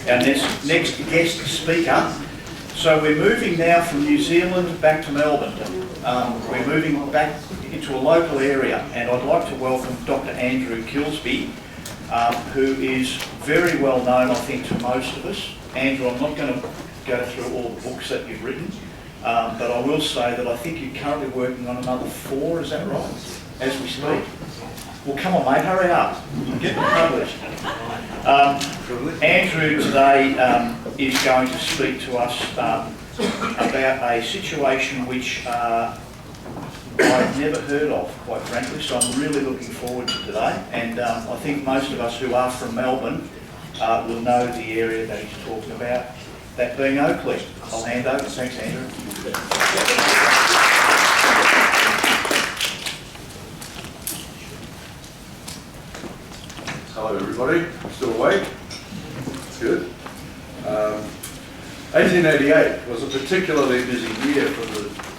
our next guest speaker. So we're moving now from New Zealand back to Melbourne. We're moving back into a local area, and I'd like to welcome Dr. Andrew Kilsby, who is very well known, I think, to most of us. Andrew, I'm not going to go through all the books that you've written, but I will say that I think you're currently working on another 4, is that right, as we speak? Well, come on, mate, hurry up. Get them published. Andrew today is going to speak to us about a situation which I've never heard of, quite frankly, so I'm really looking forward to today. And I think most of us who are from Melbourne will know the area that he's talking about, that being Oakleigh. I'll hand over. Thanks, Andrew. Hello everybody, still awake? Good. 1888 was a particularly busy year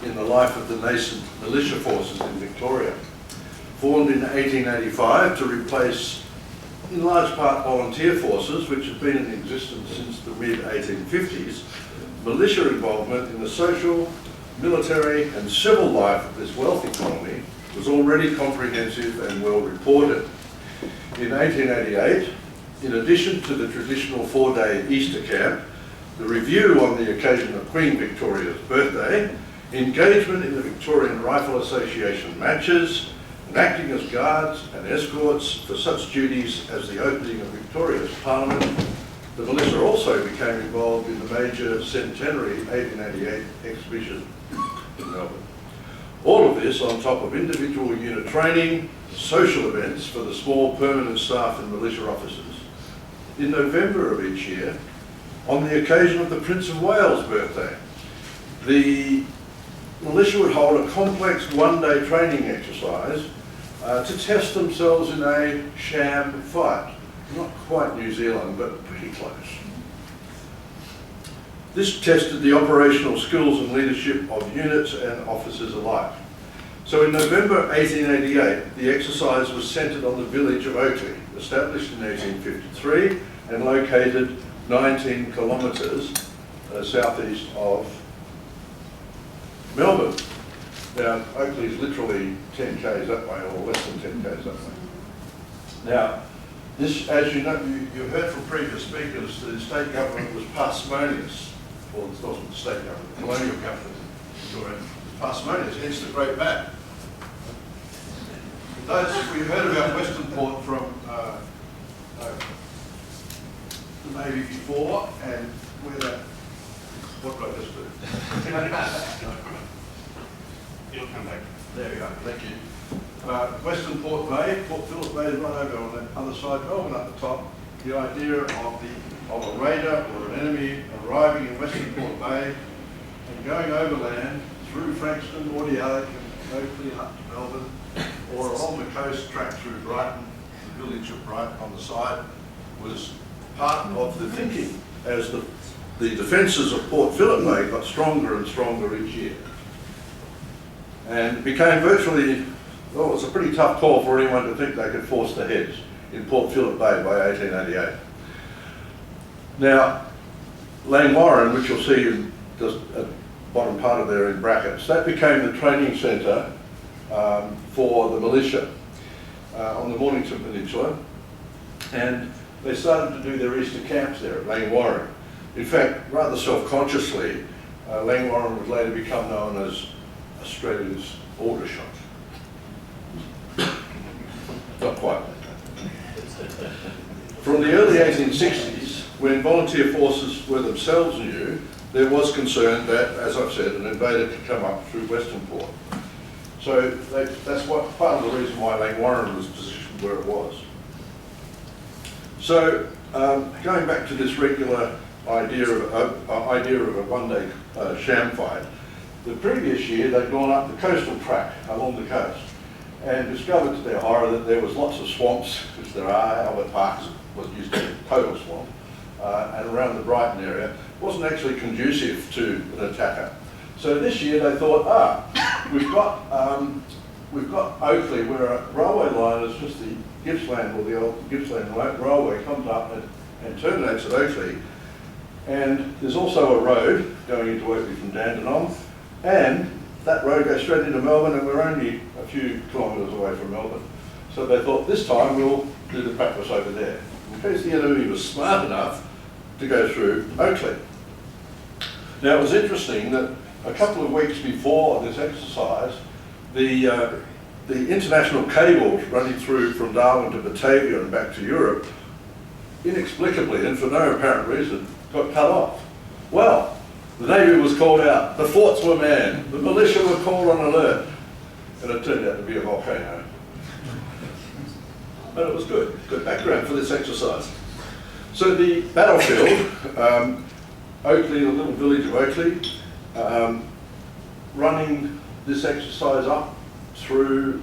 in the life of the nascent militia forces in Victoria. Formed in 1885 to replace, in large part, volunteer forces which had been in existence since the mid-1850s, militia involvement in the social, military and civil life of this wealthy colony was already comprehensive and well reported. In 1888, in addition to the traditional 4-day Easter camp, the review on the occasion of Queen Victoria's birthday, engagement in the Victorian Rifle Association matches, and acting as guards and escorts for such duties as the opening of Victoria's Parliament, the militia also became involved in the major centenary 1888 exhibition in Melbourne. All of this on top of individual unit training, social events for the small permanent staff and militia officers. In November of each year, on the occasion of the Prince of Wales' birthday, the militia would hold a complex 1-day training exercise to test themselves in a sham fight. Not quite New Zealand, but pretty close. This tested the operational skills and leadership of units and officers alike. So in November 1888, the exercise was centred on the village of Oakleigh, established in 1853 and located 19 kilometres southeast of Melbourne. Now, Oakleigh is literally 10 k's that way, or less than 10 k's that way. Now, this, as you know, you heard from previous speakers, the state government was parsimonious. Well, it wasn't the state government, the colonial government was parsimonious, hence the Great Map. Those, we heard about Western Port from the Navy before, and where that, what did I just do? It'll come back. There we go, thank you. Western Port Bay, Port Phillip Bay is right over on the other side, Melbourne at the top. The idea of a raider or an enemy arriving in Western Port Bay and going overland through Frankston, Audialic and Oakleigh up to Melbourne, or along the coast track through Brighton, the village of Brighton on the side, was part of the thinking as the defences of Port Phillip Bay got stronger and stronger each year. And it became virtually, well, it was a pretty tough call for anyone to think they could force the heads in Port Phillip Bay by 1888. Now, Langwarrin, which you'll see in just at the bottom part of there in brackets, that became the training centre for the militia on the Mornington Peninsula, and they started to do their Easter camps there at Langwarrin. In fact, rather self-consciously, Langwarrin would later become known as Australia's Aldershot. Not quite. From the early 1860s, when volunteer forces were themselves new, there was concern that, as I've said, an invader could come up through Western Port. So that's part of the reason why Langwarrin was positioned where it was. So going back to this regular idea of a 1-day sham fight, the previous year they'd gone up the coastal track along the coast and discovered to their horror that there was lots of swamps, which there are. Albert Park was used to be a total swamp, and around the Brighton area wasn't actually conducive to an attacker. So this year they thought, we've got Oakleigh, where a railway line is just the Gippsland, or the old Gippsland Railway comes up and and terminates at Oakleigh. And there's also a road going into Oakleigh from Dandenong, and that road goes straight into Melbourne, and we're only a few kilometres away from Melbourne. So they thought, this time we'll do the practice over there, in case the enemy was smart enough to go through Oakleigh. Now, it was interesting that a couple of weeks before this exercise, the international cables running through from Darwin to Batavia and back to Europe, inexplicably and for no apparent reason, got cut off. Well, the Navy was called out, the forts were manned, the militia were called on alert, and it turned out to be a volcano. But it was good background for this exercise. So the battlefield, Oakleigh, the little village of Oakleigh, running this exercise up through,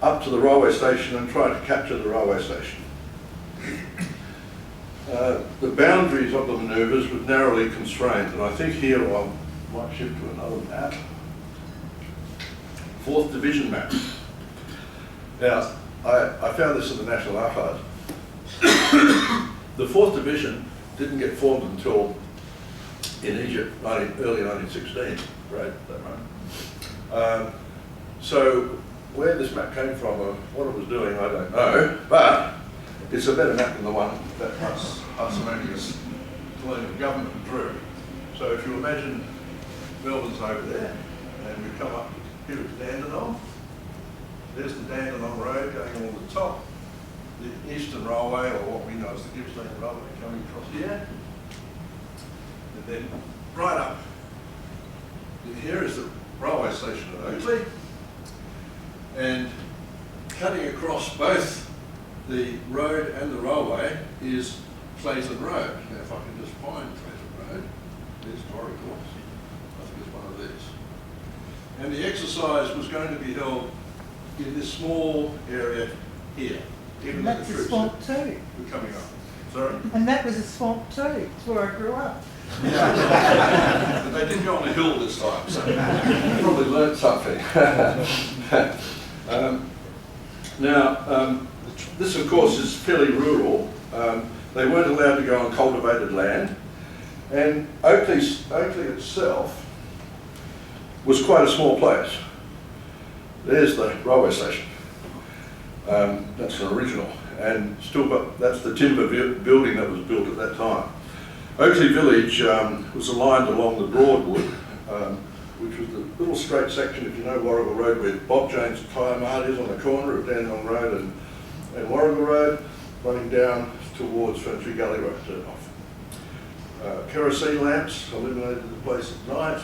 up to the railway station and trying to capture the railway station. The boundaries of the manoeuvres were narrowly constrained, and I think here I might shift to another map. 4th Division map. Now, I found this in the National Archives. The 4th Division didn't get formed until in Egypt, early 1916, right? So where this map came from or what it was doing, I don't know, but it's a better map than the one that Parsimonious colonial government drew. So if you imagine Melbourne's over there, and we come up here to Dandenong. There's the Dandenong Road going along the top, the Eastern Railway, or what we know as the Gippsland Railway, coming across here. And then right up in here is the railway station at Oakleigh. And cutting across both the road and the railway is Clayton Road. Now if I can just find Clayton Road, there's Tory Course. I think it's one of these. And the exercise was going to be held in this small area here. And that's a swamp too. We're coming up. Sorry? And that was a swamp too. It's where I grew up. Yeah. But they didn't go on a hill this time, so they probably learnt something. This of course is fairly rural. They weren't allowed to go on cultivated land, and Oakleigh itself was quite a small place. There's the railway station. That's an original, and still got, that's the timber building that was built at that time. Oakleigh Village was aligned along the Broadwood, which was the little straight section, if you know Warrigal Road, where Bob James' Tyre Mart is on the corner of Dandenong Road and Warrigal Road, running down towards Ferntree Gully Road turn off. Kerosene lamps illuminated the place at night.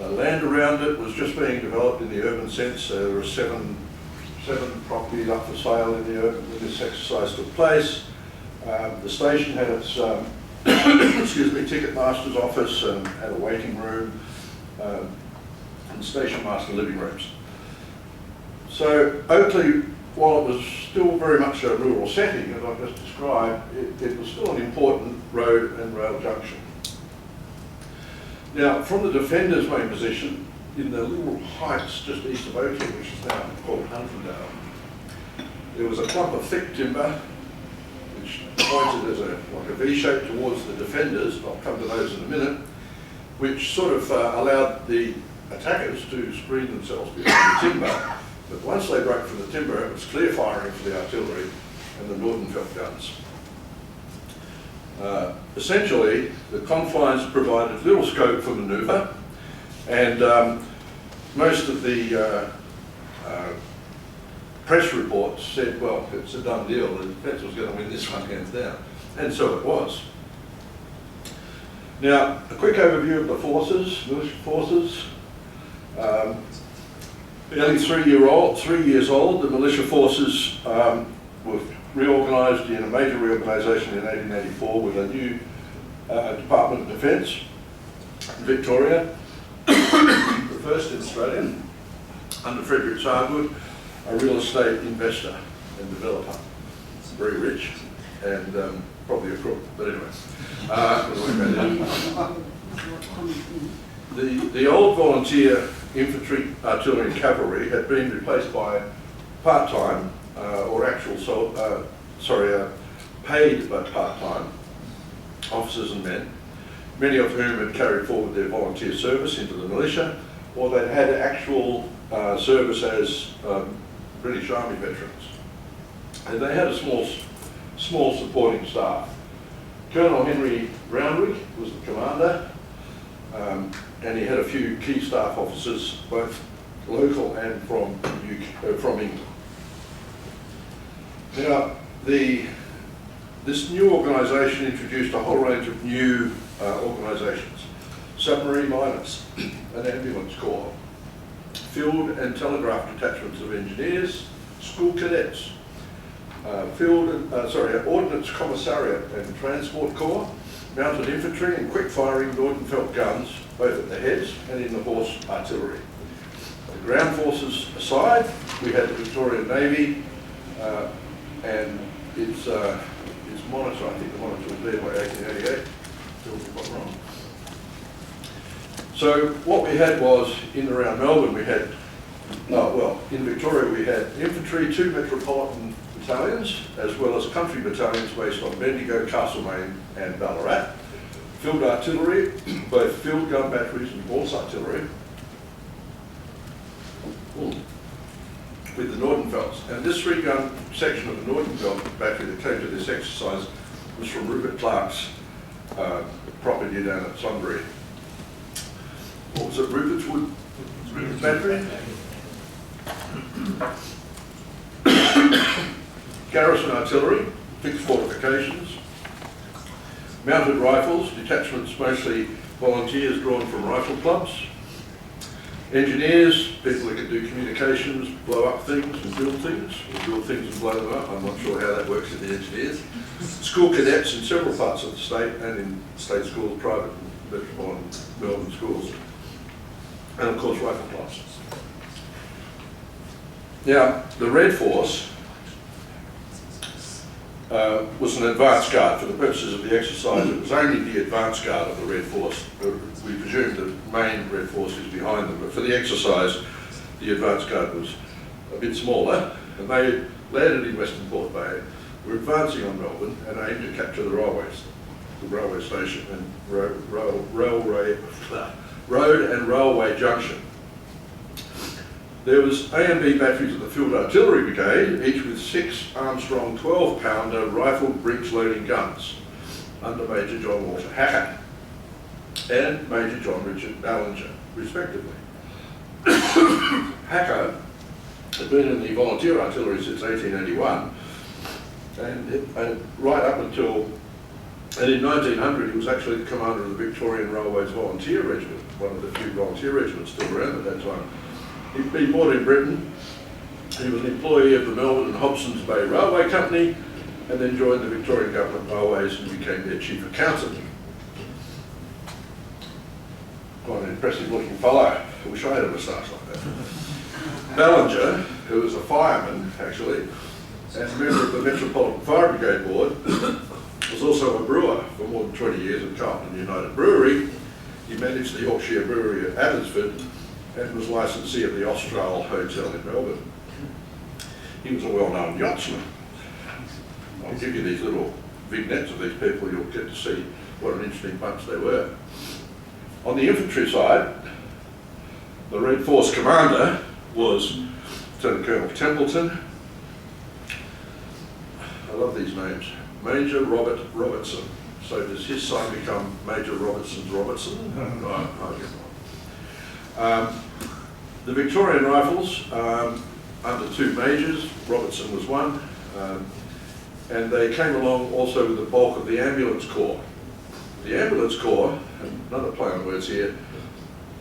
Land around it was just being developed in the urban sense. There were seven properties up for sale in the urban when this exercise took place. The station had its excuse me, ticket master's office and had a waiting room and station master living rooms. So Oakleigh, while it was still very much a rural setting, as I've just described, it was still an important road and rail junction. Now, from the defenders' main position, in the little heights just east of Oakleigh, which is now called Hunterdale, there was a clump of thick timber which pointed as like a V shape towards the defenders. I'll come to those in a minute, which sort of allowed the attackers to screen themselves behind the timber. But once they broke from the timber, it was clear firing for the artillery and the Nordenfelts guns. Essentially, the confines provided little scope for manoeuvre, and most of the press reports said, well, it's a done deal, the defence was going to win this one hands down, and so it was. Now, a quick overview of the forces, militia forces. Nearly 3 years old, the militia forces were reorganised in a major reorganisation in 1884 with a new Department of Defence in Victoria, the first in Australia, under Frederick Sargood, a real estate investor and developer, very rich and probably a crook, but anyway. The old volunteer infantry, artillery and cavalry had been replaced by part-time or actual paid but part-time officers and men, many of whom had carried forward their volunteer service into the militia, or they'd had actual service as British Army veterans. And they had a small supporting staff. Colonel Henry Roundwick was the commander, and he had a few key staff officers, both local and from England. Now, this new organisation introduced a whole range of new organisations: submarine miners, an ambulance corps, field and telegraph detachments of engineers, school cadets, Ordnance Commissariat and Transport Corps, mounted infantry and quick-firing Nordenfelts guns, both at the heads and in the horse artillery. The ground forces aside, we had the Victorian Navy and its monitor. I think the monitor was there by 1888. Still got wrong. So what we had was, in and around Melbourne, we had, in Victoria we had infantry, 2 metropolitan battalions, as well as country battalions based on Bendigo, Castlemaine and Ballarat. Field artillery, both field gun batteries and horse artillery, with the Nordenfelts. And this 3-gun section of the Nordenfeldt battery that came to this exercise was from Rupert Clark's property down at Sunbury. What was it, Rupert's battery? Garrison artillery, fixed fortifications, mounted rifles, detachments mostly volunteers drawn from rifle clubs, engineers, people who could do communications, blow up things and build things, or build things and blow them up. I'm not sure how that works in the engineers. School cadets in several parts of the state and in state schools, private and metropolitan Melbourne schools, and of course rifle clubs. Now, the Red Force was an advance guard. For the purposes of the exercise, it was only the advance guard of the Red Force. We presume the main Red Force is behind them, but for the exercise, the advance guard was a bit smaller, and they landed in Western Port Bay, were advancing on Melbourne and aimed to capture the railway station and road and railway junction. There was A and B batteries of the Field Artillery Brigade, each with 6 Armstrong 12-pounder rifled breech-loading guns, under Major John Walter Khakee and Major John Richard Ballinger, respectively. Khakee had been in the volunteer artillery since 1881, and right up until, and in 1900 he was actually the commander of the Victorian Railways Volunteer Regiment, one of the few volunteer regiments still around at that time. He'd been born in Britain. He was an employee of the Melbourne and Hobson's Bay Railway Company, and then joined the Victorian Government Railways and became their chief accountant. Quite an impressive looking fellow. I wish I had a moustache like that. Ballinger, who was a fireman actually, and a member of the Metropolitan Fire Brigade Board, was also a brewer for more than 20 years at Carlton United Brewery. He managed the Yorkshire Brewery at Abbotsford and was licensee of the Austral Hotel in Melbourne. He was a well-known yachtsman. I'll give you these little vignettes of these people, you'll get to see what an interesting bunch they were. On the infantry side, the Red Force commander was Lieutenant Colonel Templeton. I love these names. Major Robert Robertson. So does his son become Major Robertson's Robertson? I get one. The Victorian Rifles, under 2 majors, Robertson was one, and they came along also with the bulk of the Ambulance Corps. The Ambulance Corps, another play on words here,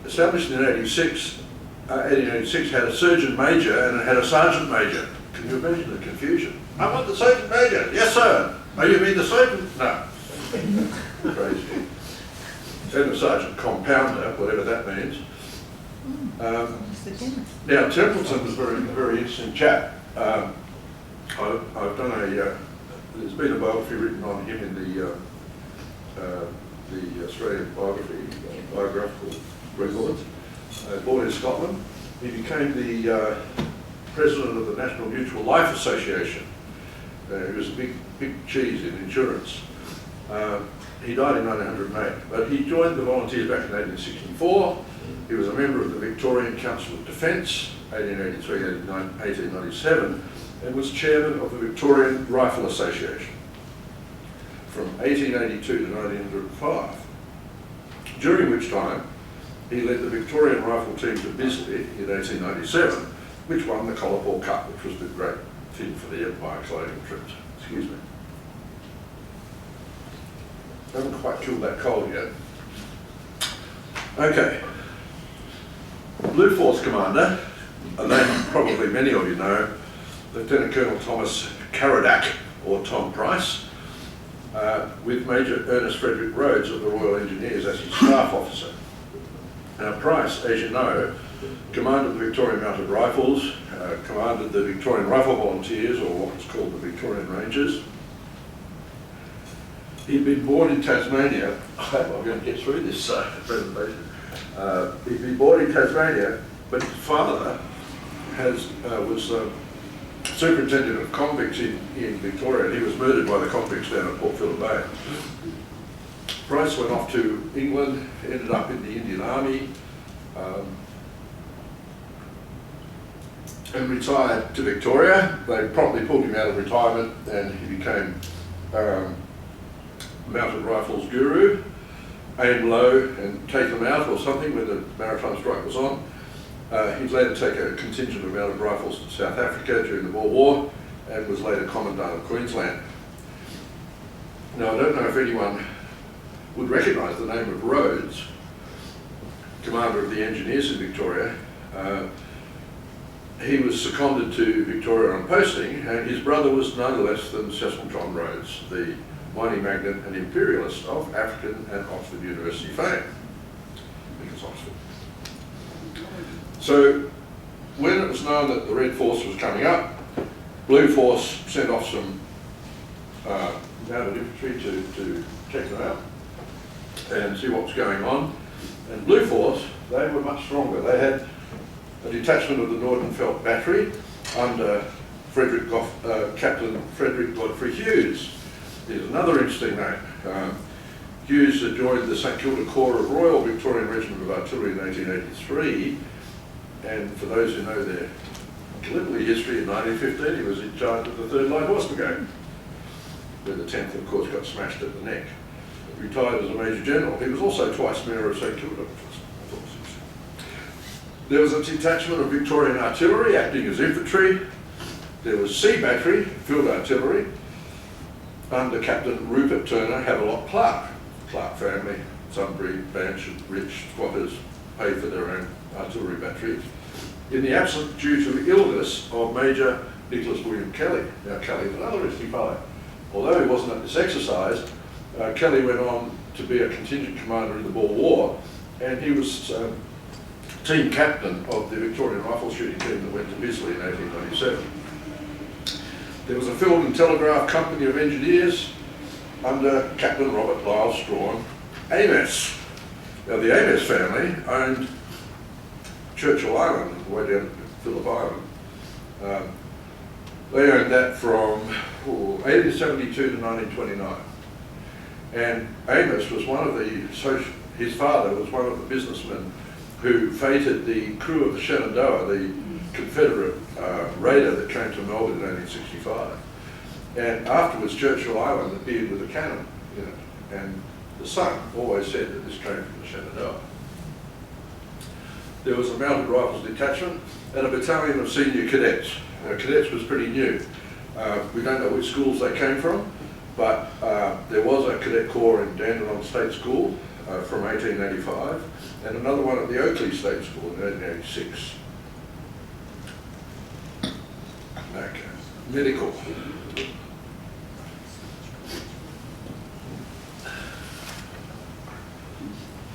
established in 1886, had a Surgeon Major and it had a Sergeant Major. Can you imagine the confusion? I want the Sergeant Major. Yes, sir. Oh, you mean the Sergeant? No. Crazy. And the Sergeant Compounder, whatever that means. Now, Templeton was a very interesting chap. I've done there's been a biography written on him in the Australian biographical records. Born in Scotland, he became the president of the National Mutual Life Association He was a big cheese in insurance. He died in 1908, but he joined the Volunteers back in 1864. He was a member of the Victorian Council of Defence, 1883-1897, and was chairman of the Victorian Rifle Association from 1882 to 1905, during which time he led the Victorian rifle team to Bisley in 1897, which won the Collar Cup, which was the great thing for the Empire clothing trips. Excuse me. Haven't quite killed that cold yet. Okay. Blue Force Commander, a name probably many of you know, Lieutenant Colonel Thomas Caradoc, or Tom Price, with Major Ernest Frederick Rhodes of the Royal Engineers as his staff officer. Now Price, as you know, commanded the Victorian Mounted Rifles, commanded the Victorian Rifle Volunteers, or what was called the Victorian Rangers. He'd been born in Tasmania. I hope I'm going to get through this presentation. He'd been born in Tasmania, but his father was superintendent of convicts in Victoria, and he was murdered by the convicts down at Port Phillip Bay. Price went off to England, ended up in the Indian Army, and retired to Victoria. They promptly pulled him out of retirement, and he became Mounted Rifles guru. Aim low and take them out or something when the maritime strike was on. He'd later take a contingent of Mounted Rifles to South Africa during the Boer War, and was later Commandant of Queensland. Now I don't know if anyone would recognise the name of Rhodes, commander of the engineers in Victoria. He was seconded to Victoria on posting, and his brother was none less than Cecil John Rhodes, the mining magnate and imperialist of African and Oxford University fame. I think it's Oxford. So when it was known that the Red Force was coming up, Blue Force sent off some mounted infantry to check them out and see what was going on. And Blue Force, they were much stronger. They had a detachment of the Nordenfelts battery under Captain Frederick Godfrey Hughes. Here's another interesting name. Hughes had joined the St Kilda Corps of Royal Victorian Regiment of Artillery in 1883, and for those who know their Gallipoli history, in 1915 he was in charge of the 3rd Light Horse Brigade, where the 10th of course got smashed at the neck. Retired as a Major General. He was also twice Mayor of St Kilda. There was a detachment of Victorian artillery acting as infantry. There was Sea Battery, field artillery, under Captain Rupert Turner, Havelock Clark. Clark family, Sunbury, Banch, rich squatters, paid for their own artillery batteries. In the absence, due to illness, of Major Nicholas William Kelly. Now Kelly's another interesting fellow. Although he wasn't at this exercise, Kelly went on to be a contingent commander in the Boer War, and he was team captain of the Victorian rifle shooting team that went to Bisley in 1897. There was a Field and Telegraph Company of Engineers under Captain Robert Lyle Strawn Amos. Now the Amos family owned Churchill Island, way down at Phillip Island. They owned that from 1872 to 1929. And Amos was one of his father was one of the businessmen who fated the crew of the Shenandoah, the Confederate raider that came to Melbourne in 1865. And afterwards, Churchill Island appeared with a cannon in it. And the son always said that this came from the Shenandoah. There was a Mounted Rifles detachment and a battalion of senior cadets. Now, cadets was pretty new. We don't know which schools they came from, but there was a cadet corps in Dandenong State School from 1885, and another one at the Oakleigh State School in 1886. Okay. Medical.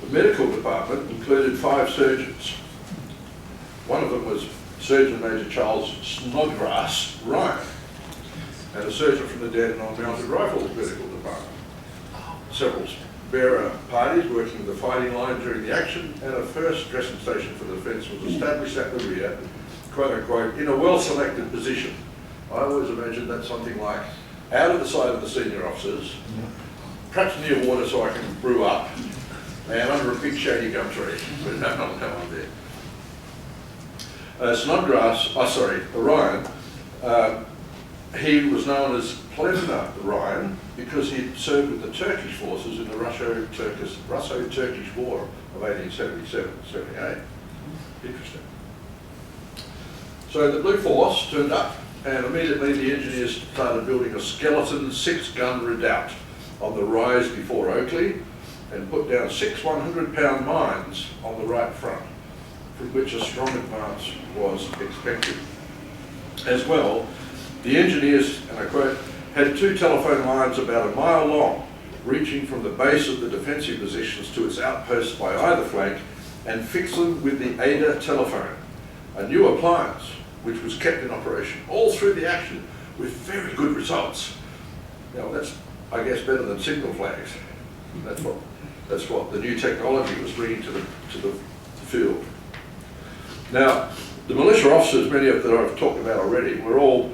The medical department included 5 surgeons. One of them was Surgeon Major Charles Snodgrass Ryan, and a surgeon from the Dandenong Mounted Rifles Medical Department. Several bearer parties working the fighting line during the action, and a first dressing station for the defence was established at the rear, quote unquote, in a well-selected position. I always imagined that something like out of the sight of the senior officers, perhaps near water so I can brew up, and under a big shady gum tree, but no one there. Snodgrass, Orion, he was known as Plevna Orion because he served with the Turkish forces in the Russo-Turkish War of 1877-78. Interesting. So the Blue Force turned up, and immediately the engineers started building a skeleton 6-gun redoubt on the rise before Oakleigh, and put down 6 100-pound mines on the right front, from which a strong advance was expected. As well, the engineers, and I quote, had 2 telephone lines about a mile long, reaching from the base of the defensive positions to its outposts by either flank, and fix them with the Ada telephone, a new appliance which was kept in operation all through the action with very good results. Now that's, I guess, better than signal flags. That's what the new technology was bringing to the field. Now, the militia officers, many of them I've talked about already, were all,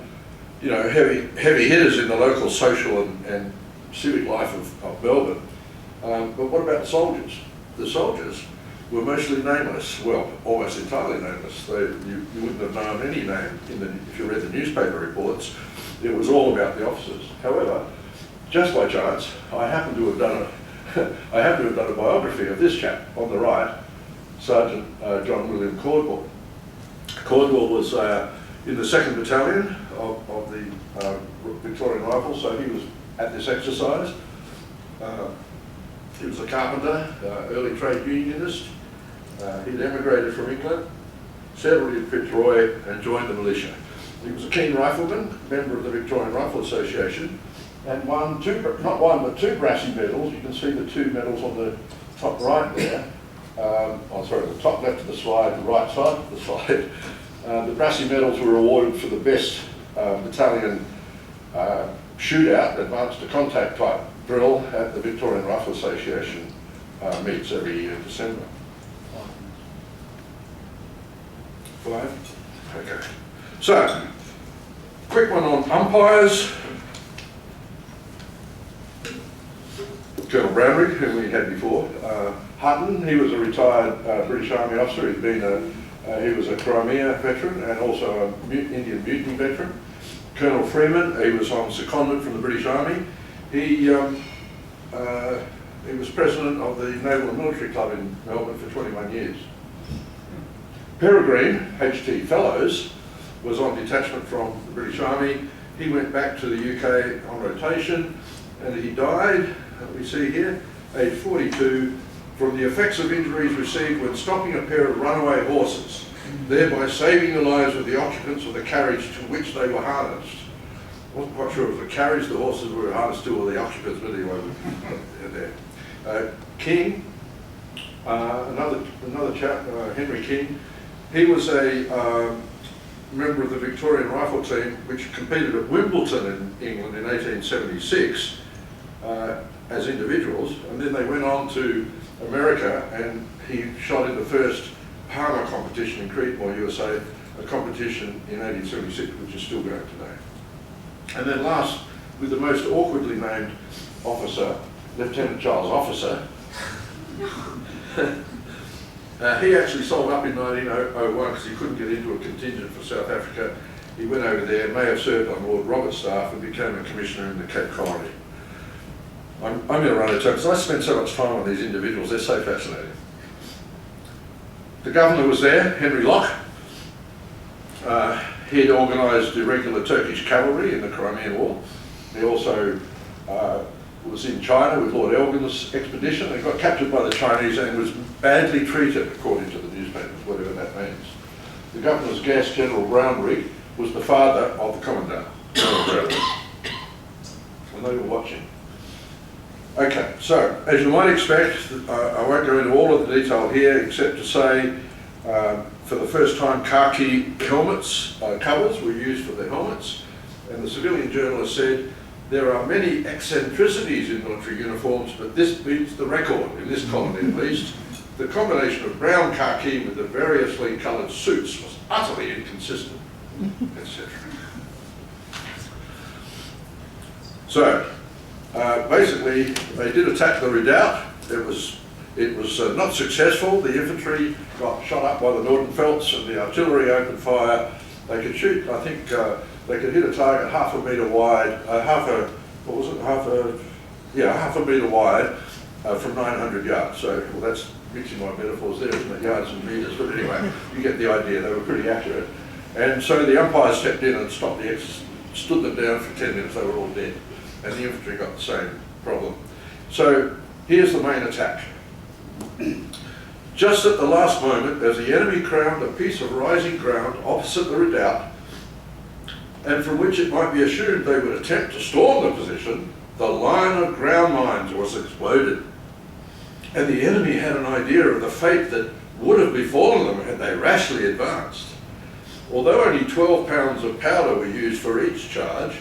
you know, heavy hitters in the local social and civic life of Melbourne. But what about the soldiers? The soldiers were mostly nameless, well, almost entirely nameless. You wouldn't have known any name if you read the newspaper reports. It was all about the officers. However, just by chance, I happen to have done a biography of this chap on the right, Sergeant John William Cordwell. Cordwell was in the 2nd Battalion of the Victorian Rifles, so he was at this exercise. He was a carpenter, early trade unionist. He'd emigrated from England, settled in Fitzroy and joined the militia. He was a keen rifleman, member of the Victorian Rifle Association, and won not one but 2 brassy medals. You can see the 2 medals on the top right there. The top left of the slide, the right side of the slide. The brassy medals were awarded for the best battalion shootout, advanced to contact type drill at the Victorian Rifle Association meets every year in December. 5? Okay. So, quick one on umpires. Colonel Brownrigg, whom we had before. Hutton, he was a retired British Army officer. He was a Crimea veteran and also an Indian Mutiny veteran. Colonel Freeman, he was on secondment from the British Army. He was president of the Naval and Military Club in Melbourne for 21 years. Peregrine, H.T. Fellows, was on detachment from the British Army. He went back to the UK on rotation, and he died, we see here, age 42, from the effects of injuries received when stopping a pair of runaway horses, thereby saving the lives of the occupants of the carriage to which they were harnessed. I wasn't quite sure if it was the carriage the horses were harnessed to or the occupants, but anyway, there. King, another chap, Henry King, he was a member of the Victorian Rifle team which competed at Wimbledon in England in 1876 as individuals, and then they went on to America, and he shot in the first Palmer competition in Creedmoor, USA, a competition in 1876 which is still going today. And then last, with the most awkwardly named officer, Lieutenant Charles Officer. He actually sold up in 1901 because he couldn't get into a contingent for South Africa. He went over there, may have served on Lord Roberts' staff, and became a commissioner in the Cape Colony. I'm going to run out of time because I spend so much time on these individuals, they're so fascinating. The governor was there, Henry Locke. He'd organised irregular Turkish cavalry in the Crimean War. He also was in China with Lord Elgin's expedition and got captured by the Chinese and was badly treated, according to the newspapers, whatever that means. The governor's guest, General Brownrigg, was the father of the Commandant, General Brownrigg. And they were watching. Okay, so as you might expect, I won't go into all of the detail here except to say for the first time khaki helmets, covers were used for the helmets, and the civilian journalist said, there are many eccentricities in military uniforms, but this beats the record, in this colony at least. The combination of brown khaki with the variously coloured suits was utterly inconsistent, etc. So, basically, they did attack the redoubt. It was not successful. The infantry got shot up by the Nordenfelts and the artillery opened fire. They could shoot, I think, they could hit a target half a metre wide, half a metre wide from 900 yards. So, well, that's mixing my metaphors there, isn't it? Yards and metres, but anyway, you get the idea. They were pretty accurate. And so the umpires stepped in and stopped the exercise, stood them down for 10 minutes. They were all dead. And the infantry got the same problem. So here's the main attack. Just at the last moment, as the enemy crowned a piece of rising ground opposite the redoubt, and from which it might be assumed they would attempt to storm the position, the line of ground mines was exploded. And the enemy had an idea of the fate that would have befallen them had they rashly advanced. Although only 12 pounds of powder were used for each charge,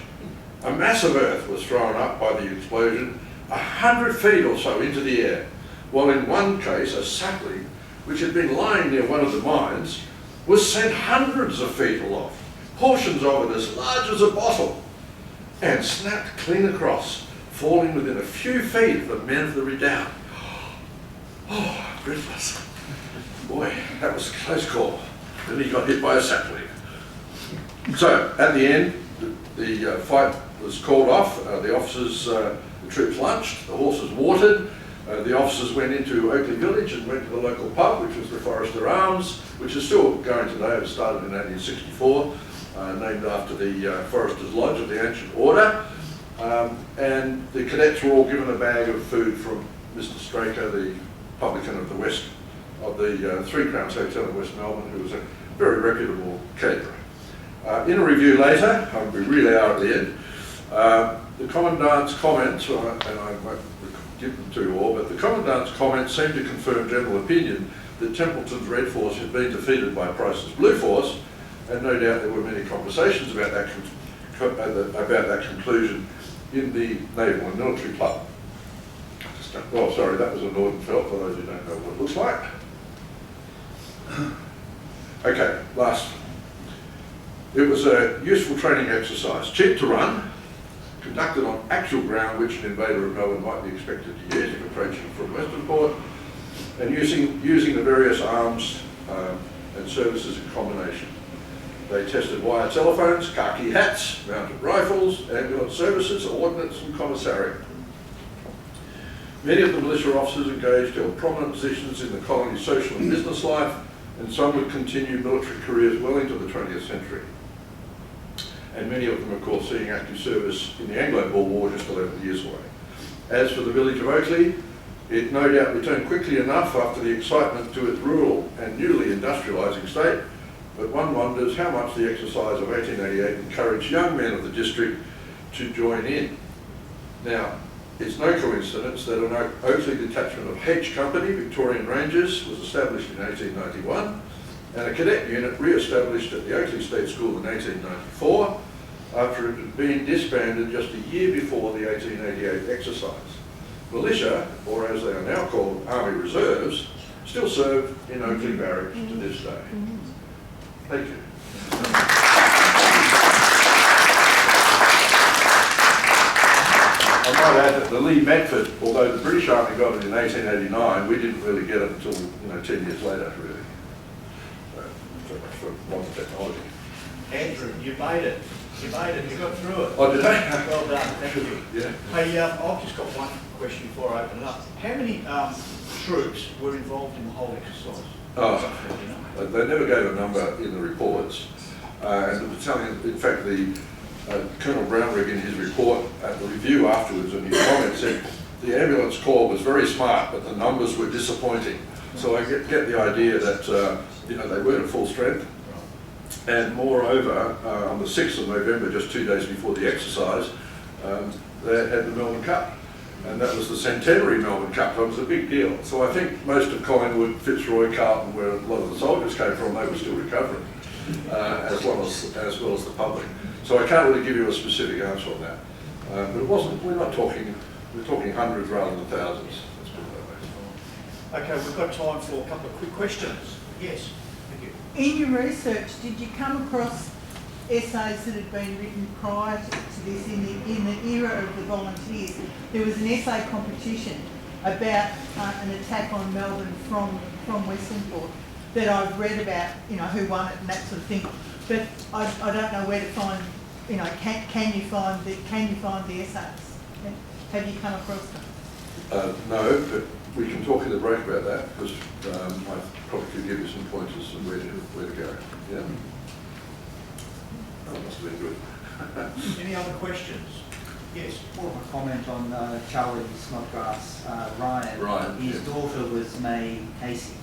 a mass of earth was thrown up by the explosion 100 feet or so into the air, while in one case a sapling, which had been lying near one of the mines, was sent hundreds of feet aloft, portions of it as large as a bottle, and snapped clean across, falling within a few feet of the men of the redoubt. Oh, breathless. Boy, that was a close call. Then he got hit by a sapling. So, at the end, the fight was called off. The officers, the troops lunched, the horses watered. The officers went into Oakleigh village and went to the local pub, which was the Forester Arms, which is still going today. It was started in 1864, named after the Foresters Lodge of the Ancient Order. And the cadets were all given a bag of food from Mr. Straker, the publican of the West, of the Three Crowns Hotel in West Melbourne, who was a very reputable caterer. In a review later, we really are at the end, the Commandant's comments, and I won't give them to you all, but the Commandant's comments seemed to confirm general opinion that Templeton's Red Force had been defeated by Price's Blue Force, and no doubt there were many conversations about that conclusion in the Naval and Military Club. Oh, sorry, that was a Nordenfelt, for those who don't know what it looks like. Okay, last. It was a useful training exercise, cheap to run, conducted on actual ground which an invader of Melbourne might be expected to use if approaching from Westernport, and using the various arms and services in combination. They tested wire telephones, khaki hats, mounted rifles, ambulance services, ordnance and commissariat. Many of the militia officers engaged held prominent positions in the colony's social and business life, and some would continue military careers well into the 20th century. And many of them, of course, seeing active service in the Anglo-Boer War just 11 years away. As for the village of Oakleigh, it no doubt returned quickly enough after the excitement to its rural and newly industrialising state, but one wonders how much the exercise of 1888 encouraged young men of the district to join in. Now, it's no coincidence that an Oakleigh detachment of H Company, Victorian Rangers, was established in 1891, and a cadet unit re-established at the Oakleigh State School in 1894, after it had been disbanded just a year before the 1888 exercise. Militia, or as they are now called, Army Reserves, still serve in Oakleigh Barracks to this day. Thank you. I might add that the Lee Medford, although the British Army got it in 1889, we didn't really get it until 10 years later, really. So much for modern technology. Andrew, you made it. You made it. You got through it. Oh, did I? Well done. Thank you. Yeah. Hey, I've just got one question before I open it up. How many troops were involved in the whole exercise? Oh, they never gave a number in the reports. And the battalion, in fact, Colonel Brownrigg in his report at the review afterwards, and his comment said the ambulance corps was very smart, but the numbers were disappointing. So I get the idea that they weren't at full strength. And moreover, on the 6th of November, just 2 days before the exercise, they had the Melbourne Cup. And that was the centenary Melbourne Cup, so it was a big deal. So I think most of Collingwood, Fitzroy, Carlton, where a lot of the soldiers came from, they were still recovering, as well as the public. So I can't really give you a specific answer on that. But it wasn't, we're talking hundreds rather than thousands. Let's put it that way. Okay, we've got time for a couple of quick questions. Yes, thank you. In your research, did you come across essays that had been written prior to this in the era of the volunteers. There was an essay competition about an attack on Melbourne from Western Port that I've read about, you know, who won it and that sort of thing. But I don't know where to find, you know, can you find the essays? Have you come across them? No, but we can talk in the break about that, because I probably could give you some pointers on where to go. Yeah. That must have been good. Any other questions? Yes. More of a comment on Charlie Snodgrass, Ryan. Ryan, His yeah. daughter was May Casey,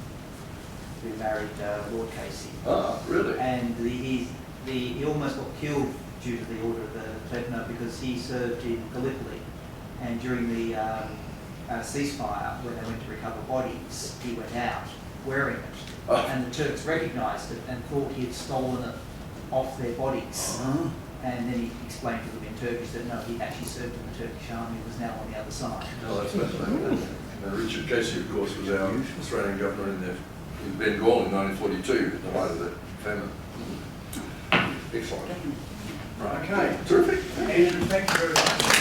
who married Lord Casey. Ah, really? And he almost got killed due to the order of the Plebner because he served in Gallipoli, and during the ceasefire, when they went to recover bodies, he went out wearing it, and the Turks recognised it and thought he had stolen it off their bodies. And then he explained to them in Turkish that no, he actually served in the Turkish army and was now on the other side. No, that's fascinating. Now, Richard Casey, of course, was our Australian governor in Bengal in 1942, at the height of the famine. Excellent. Right, okay. Terrific. Andrew, thank you very much.